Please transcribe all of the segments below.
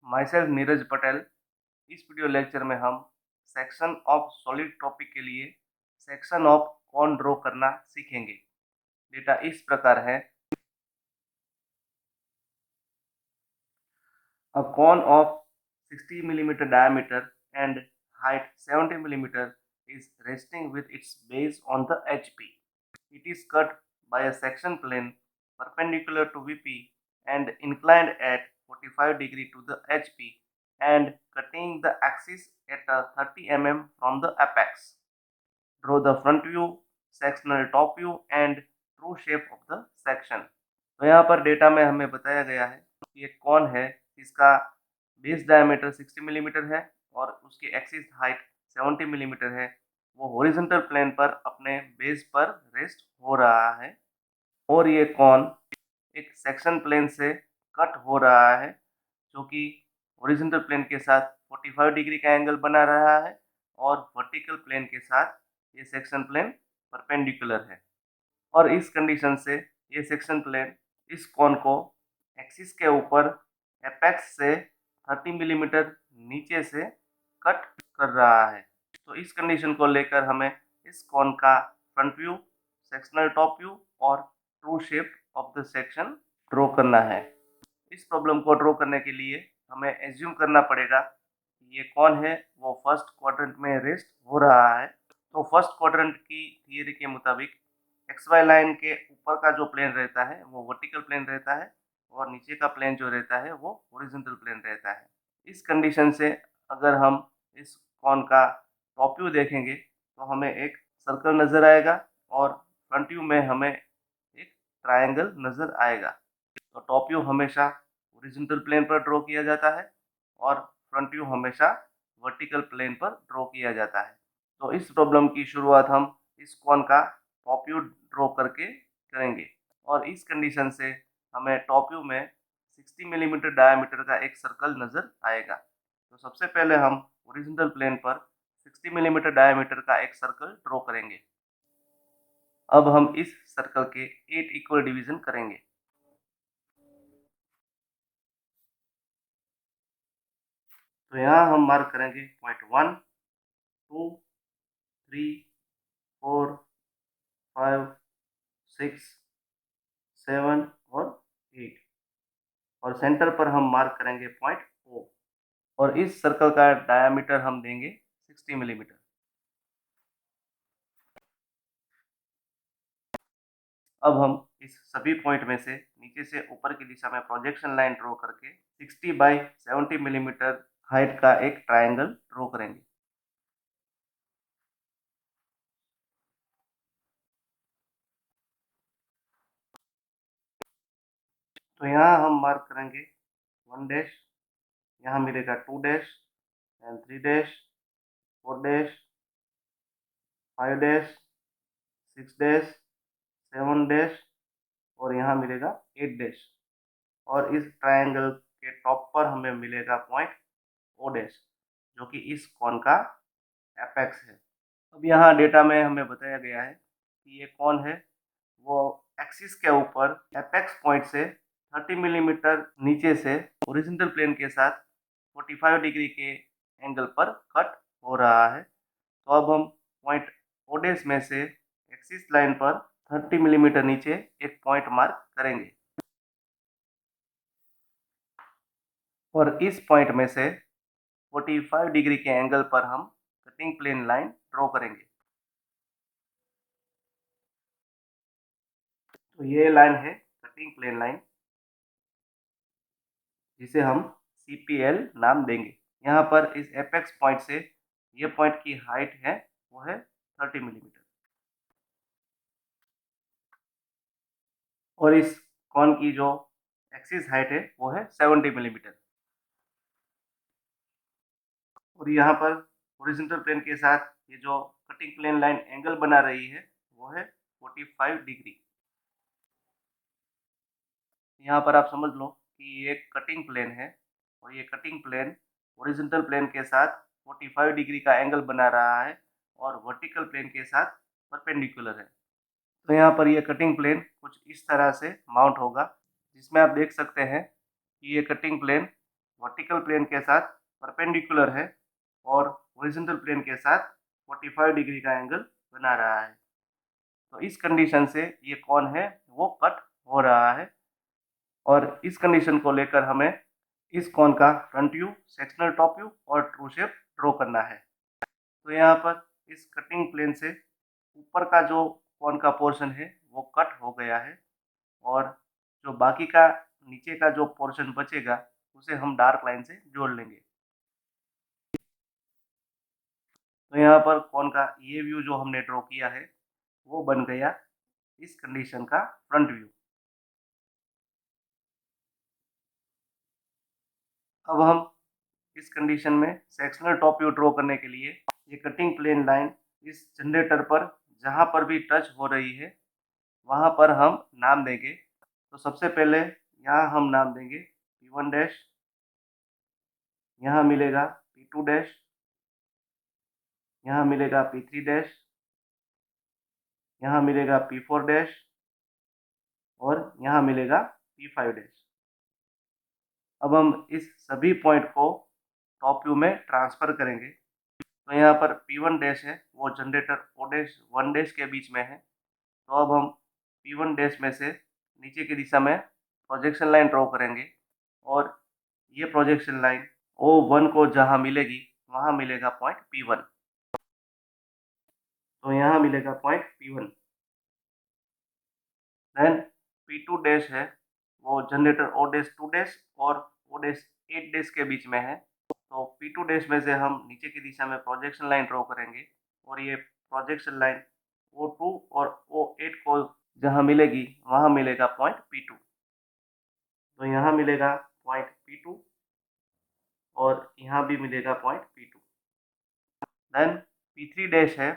My self Neeraj Patel. इस video lecture में हम सेक्शन ऑफ सॉलिड टॉपिक के लिए सेक्शन ऑफ कॉन ड्रॉ करना सीखेंगे। डेटा इस प्रकार है। A cone of 60 mm diameter and height 70 mm is resting with its base on the HP. It is cut by a section plane perpendicular to VP and inclined at 45 degree to the HP and cutting the axis at 30 mm from the apex. Draw the front view, sectional top view and true shape of the section. तो यहाँ पर data में हमें बताया गया है कि एक कॉन है जिसका बेस डायमीटर 60 मिलीमीटर है और उसकी एक्सिस हाइट 70 मिलीमीटर है। वो हॉरिजॉन्टल प्लेन पर अपने बेस पर रेस्ट हो रहा है और ये कॉन एक सेक्शन प्लेन से कट हो रहा है जो कि हॉरिजॉन्टल प्लेन के साथ 45 डिग्री का एंगल बना रहा है और वर्टिकल प्लेन के साथ ये सेक्शन प्लेन परपेंडिकुलर है। और इस कंडीशन से ये सेक्शन प्लेन इस कोन को एक्सिस के ऊपर एपेक्स से 30 मिलीमीटर नीचे से कट कर रहा है। तो इस कंडीशन को लेकर हमें इस कोन का front view, sectional top view और true shape of the section draw करना है। इस प्रॉब्लम को ड्रॉ करने के लिए हमें एज्यूम करना पड़ेगा कि ये कौन है वो फर्स्ट क्वाड्रेंट में रेस्ट हो रहा है। तो फर्स्ट क्वाड्रेंट की थियरी के मुताबिक एक्स वाई लाइन के ऊपर का जो प्लेन रहता है वो वर्टिकल प्लेन रहता है और नीचे का प्लेन जो रहता है वो हॉरिजॉन्टल प्लेन रहता है। इस कंडीशन से अगर हम इस कॉन का टॉप व्यू देखेंगे तो हमें एक सर्कल नज़र आएगा और फ्रंट व्यू में हमें एक ट्रायंगल नज़र आएगा। तो टॉप व्यू हमेशा हॉरिजॉन्टल प्लेन पर ड्रॉ किया जाता है और फ्रंट व्यू हमेशा वर्टिकल प्लेन पर ड्रॉ किया जाता है। तो इस प्रॉब्लम की शुरुआत हम इस कॉन का टॉप व्यू ड्रॉ करके करेंगे और इस कंडीशन से हमें टॉप व्यू में 60 मिलीमीटर डायमीटर का एक सर्कल नज़र आएगा। तो सबसे पहले हम हॉरिजॉन्टल प्लेन पर 60 मिलीमीटर डायमीटर का एक सर्कल ड्रॉ करेंगे। अब हम इस सर्कल के 8 इक्वल डिवीजन करेंगे। तो यहाँ हम मार्क करेंगे पॉइंट 1, 2, 3, 4, 5, 6, 7 और 8 और सेंटर पर हम मार्क करेंगे पॉइंट O और इस सर्कल का डायमीटर हम देंगे 60 मिलीमीटर। अब हम इस सभी पॉइंट में से नीचे से ऊपर की दिशा में प्रोजेक्शन लाइन ड्रॉ करके 60 बाई 70 मिलीमीटर हाइट का एक ट्रायंगल ड्रॉ करेंगे। तो यहाँ हम मार्क करेंगे 1 डैश, यहाँ मिलेगा 2 dash and 3 dash, 4 dash, 5 dash, 6 dash, 7 dash और यहाँ मिलेगा 8 डैश और इस ट्रायंगल के टॉप पर हमें मिलेगा पॉइंट O डैश जो कि इस कॉन का एपेक्स है। अब यहाँ डेटा में हमें बताया गया है कि ये कौन है वो एक्सिस के ऊपर एपेक्स पॉइंट से 30 मिलीमीटर नीचे से हॉरिजॉन्टल प्लेन के साथ 45 डिग्री के एंगल पर कट हो रहा है। तो अब हम पॉइंट O डैश में से एक्सिस लाइन पर 30 मिलीमीटर नीचे एक पॉइंट मार्क करेंगे और इस पॉइंट में से 45 डिग्री के एंगल पर हम कटिंग प्लेन लाइन ड्रॉ करेंगे। तो ये लाइन है कटिंग प्लेन लाइन जिसे हम CPL नाम देंगे। यहाँ पर इस एपेक्स पॉइंट से ये पॉइंट की हाइट है वो है 30 मिलीमीटर और इस कॉन की जो एक्सिस हाइट है वो है 70 मिलीमीटर और यहाँ पर हॉरिजॉन्टल प्लेन के साथ ये जो कटिंग प्लेन लाइन एंगल बना रही है वो है 45 डिग्री। यहाँ पर आप समझ लो कि ये कटिंग प्लेन है और ये कटिंग प्लेन हॉरिजॉन्टल प्लेन के साथ 45 डिग्री का एंगल बना रहा है और वर्टिकल प्लेन के साथ परपेंडिकुलर है। तो यहाँ पर ये कटिंग प्लेन कुछ इस तरह से माउंट होगा जिसमें आप देख सकते हैं कि ये कटिंग प्लेन वर्टिकल प्लेन के साथ परपेंडिकुलर है और हॉरिजॉन्टल प्लेन के साथ 45 डिग्री का एंगल बना रहा है। तो इस कंडीशन से ये कौन है वो कट हो रहा है और इस कंडीशन को लेकर हमें इस कॉन का front view, sectional top view और ट्रू शेप ड्रॉ करना है। तो यहाँ पर इस कटिंग प्लेन से ऊपर का जो कॉन का पोर्शन है वो कट हो गया है और जो बाकी का नीचे का जो पोर्शन बचेगा उसे हम डार्क लाइन से जोड़ लेंगे। तो यहाँ पर कॉन का ये व्यू जो हमने ड्रॉ किया है वो बन गया इस कंडीशन का फ्रंट व्यू। अब हम इस कंडीशन में सेक्शनल टॉप व्यू ड्रॉ करने के लिए ये कटिंग प्लेन लाइन इस जनरेटर पर जहाँ पर भी टच हो रही है वहाँ पर हम नाम देंगे। तो सबसे पहले यहाँ हम नाम देंगे P1 डैश, यहाँ मिलेगा P2 डैश, यहाँ मिलेगा P3 डैश, यहाँ मिलेगा P4 डैश और यहाँ मिलेगा P5 डैश। अब हम इस सभी पॉइंट को टॉप व्यू में ट्रांसफर करेंगे। तो यहाँ पर P1 डैश है वो जनरेटर O डैश 1 डैश के बीच में है। तो अब हम P1 डैश में से नीचे की दिशा में प्रोजेक्शन लाइन ड्रॉ करेंगे और ये प्रोजेक्शन लाइन O1 को जहाँ मिलेगी वहाँ मिलेगा पॉइंट P1। तो यहाँ मिलेगा point P1। Then P2 dash है वो जनरेटर O डैश 2 डैश और O डैश 8 डैश के बीच में है। तो P2 डैश में से हम नीचे की दिशा में प्रोजेक्शन लाइन ड्रॉ करेंगे और ये प्रोजेक्शन लाइन O2 और O8 को जहाँ मिलेगी वहाँ मिलेगा पॉइंट P2। तो यहाँ मिलेगा पॉइंट P2 और यहाँ भी मिलेगा point P2। Then P3 dash है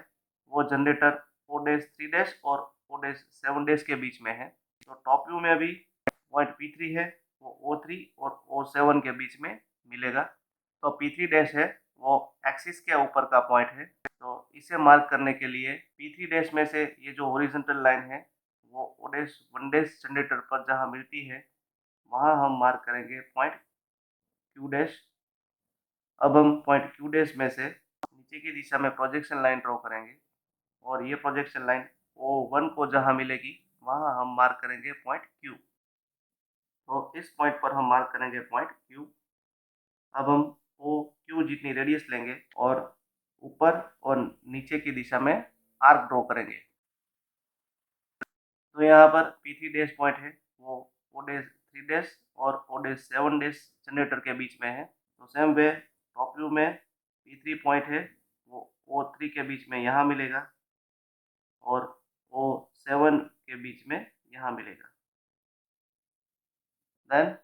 वो जनरेटर O डैश 3 डैश और O डैश 7 डैश के बीच में है। तो टॉप व्यू में अभी पॉइंट P3 है वो O3 और O7 के बीच में मिलेगा। तो P3 डैश है वो एक्सिस के ऊपर का पॉइंट है। तो इसे मार्क करने के लिए P3 डैश में से ये जो हॉरिजॉन्टल लाइन है वो O डैश 1 डैश जनरेटर पर जहाँ मिलती है वहाँ हम मार्क करेंगे पॉइंट Q डैश। अब हम पॉइंट Q डैश में से नीचे की दिशा में प्रोजेक्शन लाइन ड्रॉ करेंगे और ये प्रोजेक्शन लाइन O1 को जहाँ मिलेगी वहाँ हम मार्क करेंगे पॉइंट Q। तो इस पॉइंट पर हम मार्क करेंगे पॉइंट Q। अब हम OQ जितनी रेडियस लेंगे और ऊपर और नीचे की दिशा में आर्क ड्रॉ करेंगे। तो यहाँ पर P3 डैश पॉइंट है वो O डैश 3 डैश और O डैश 7 डैश जनरेटर के बीच में है। तो सेम वे टॉप व्यू में P3 पॉइंट है वो O3 के बीच में यहाँ मिलेगा और O7 के बीच में यहाँ मिलेगा। देन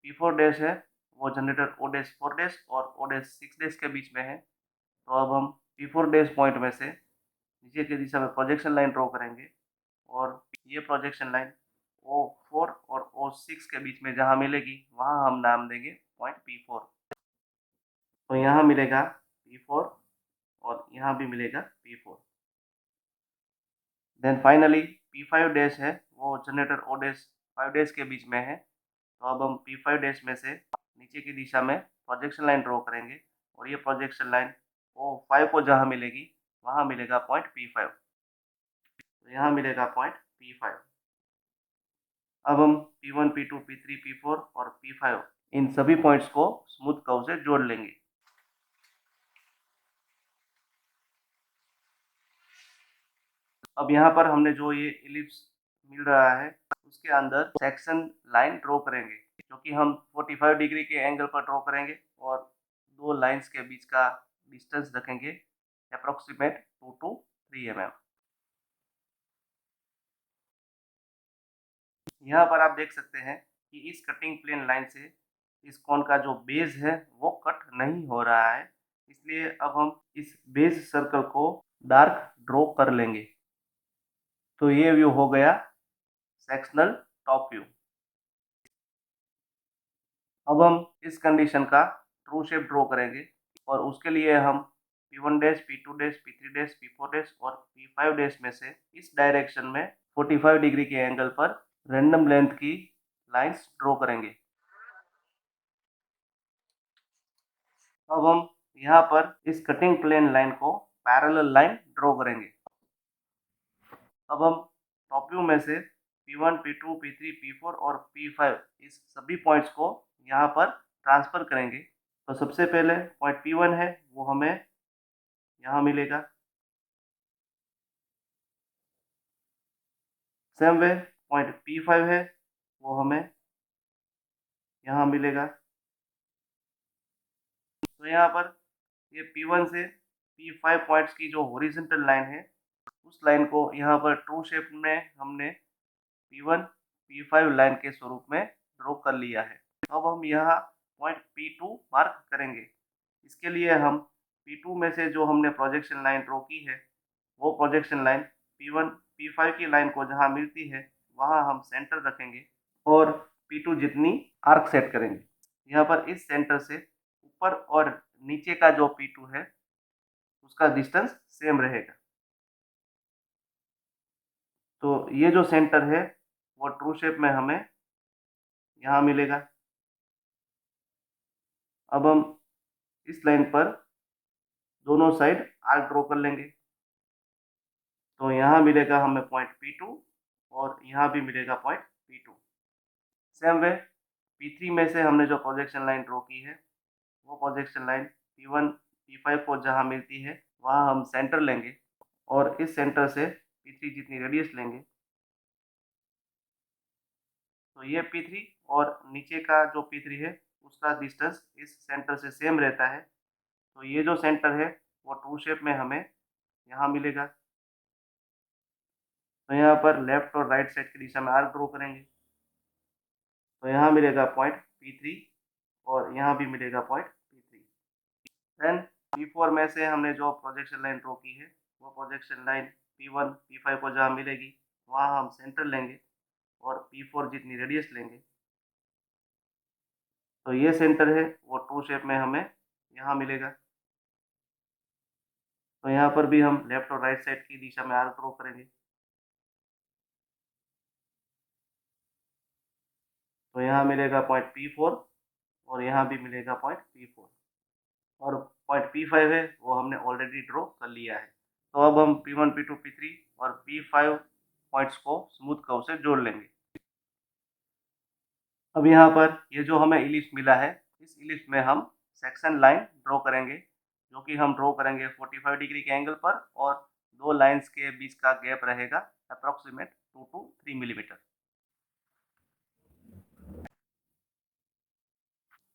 P4 डैश है वो जनरेटर O डैश 4 डैश और O डैश 6 डैश के बीच में है। तो अब हम P4 डैश पॉइंट में से नीचे की दिशा में प्रोजेक्शन लाइन ड्रॉ करेंगे और ये प्रोजेक्शन लाइन O4 और O6 के बीच में जहाँ मिलेगी वहाँ हम नाम देंगे पॉइंट P4। तो यहाँ मिलेगा P4 और यहाँ भी मिलेगा P4। Then finally P5 dash है वो जनरेटर O डैश 5 डैश के बीच में है। तो अब हम P5 डैश में से नीचे की दिशा में प्रोजेक्शन लाइन ड्रॉ करेंगे और ये प्रोजेक्शन लाइन O5 को जहाँ मिलेगी वहाँ मिलेगा पॉइंट P5। तो यहाँ मिलेगा पॉइंट P5। अब हम P1, P2, P3, P4 और P5 इन सभी पॉइंट्स को स्मूथ कर्व से जोड़ लेंगे। अब यहाँ पर हमने जो ये इलिप्स मिल रहा है उसके अंदर सेक्शन लाइन ड्रॉ करेंगे जो कि हम 45 डिग्री के एंगल पर ड्रॉ करेंगे और दो लाइंस के बीच का डिस्टेंस रखेंगे अप्रोक्सीमेट 2 to 3 mm। यहाँ पर आप देख सकते हैं कि इस कटिंग प्लेन लाइन से इस कोन का जो बेस है वो कट नहीं हो रहा है, इसलिए अब हम इस बेस सर्कल को डार्क ड्रॉ कर लेंगे। तो ये व्यू हो गया सेक्शनल टॉप व्यू। अब हम इस कंडीशन का ट्रू शेप ड्रॉ करेंगे और उसके लिए हम P1 dash, P2 dash, P3 dash, P4 dash और P5 डैश में से इस डायरेक्शन में 45 डिग्री के एंगल पर रैंडम लेंथ की लाइंस ड्रॉ करेंगे। अब हम यहाँ पर इस कटिंग प्लेन लाइन को पैरेलल लाइन ड्रॉ करेंगे। अब हम टॉप व्यू में से P1, P2, P3, P4 और P5 इस सभी पॉइंट्स को यहाँ पर ट्रांसफर करेंगे। तो सबसे पहले पॉइंट P1 है वो हमें यहाँ मिलेगा। सेम वे पॉइंट P5 है वो हमें यहाँ मिलेगा। तो यहाँ पर ये P1 से P5 पॉइंट्स की जो हॉरिजॉन्टल लाइन है उस लाइन को यहाँ पर ट्रू शेप में हमने P1 P5 लाइन के स्वरूप में ड्रॉ कर लिया है। अब हम यहाँ पॉइंट P2 मार्क करेंगे। इसके लिए हम P2 में से जो हमने प्रोजेक्शन लाइन ड्रॉ की है वो प्रोजेक्शन लाइन P1 P5 की लाइन को जहाँ मिलती है वहाँ हम सेंटर रखेंगे और P2 जितनी आर्क सेट करेंगे। यहाँ पर इस सेंटर से ऊपर और नीचे का जो P2 है उसका डिस्टेंस सेम रहेगा। तो ये जो सेंटर है वो ट्रू शेप में हमें यहाँ मिलेगा। अब हम इस लाइन पर दोनों साइड आर्क ड्रॉ कर लेंगे। तो यहाँ मिलेगा हमें पॉइंट P2 और यहाँ भी मिलेगा point P2। Same way P3 में से हमने जो प्रोजेक्शन लाइन ड्रॉ की है वो प्रोजेक्शन लाइन P1 P5 को जहाँ मिलती है वहाँ हम सेंटर लेंगे और इस सेंटर से P3 जितनी रेडियस लेंगे। तो ये P3 और नीचे का जो P3 है उसका डिस्टेंस इस सेंटर से सेम रहता है। तो ये जो सेंटर है वो ट्रू शेप में हमें यहाँ मिलेगा। तो यहाँ पर लेफ्ट और राइट साइड की दिशा में आर्क ड्रॉ करेंगे। तो यहाँ मिलेगा पॉइंट P3 और यहाँ भी मिलेगा पॉइंट P3। देन P4 में से हमने जो प्रोजेक्शन लाइन ड्रॉ की है वो प्रोजेक्शन लाइन P1 P5 को जहाँ मिलेगी वहाँ हम सेंटर लेंगे और P4 जितनी रेडियस लेंगे। तो ये सेंटर है वो ट्रू शेप में हमें यहाँ मिलेगा। तो यहाँ पर भी हम लेफ्ट और राइट साइड की दिशा में आर्क ड्रॉ करेंगे। तो यहाँ मिलेगा पॉइंट P4 और यहाँ भी मिलेगा पॉइंट P4 और पॉइंट P5 है वो हमने ऑलरेडी ड्रॉ कर लिया है। तो अब हम P1 P2 P3 और P5 पॉइंट्स को स्मूथ कर्व से जोड़ लेंगे। अब यहाँ पर ये जो हमें इलिप्स मिला है इस इलिप्स में हम सेक्शन लाइन ड्रॉ करेंगे जो कि हम ड्रॉ करेंगे 45 डिग्री के एंगल पर और दो लाइंस के बीच का गैप रहेगा अप्रॉक्सीमेट 2 to 3 मिलीमीटर।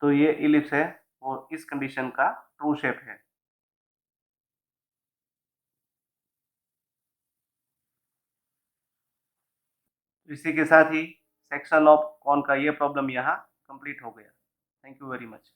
तो ये इलिप्स है और इस कंडीशन का ट्रू शेप है। इसी के साथ ही सेक्शन ऑफ कॉन का ये प्रॉब्लम यहाँ कंप्लीट हो गया। Thank you very much.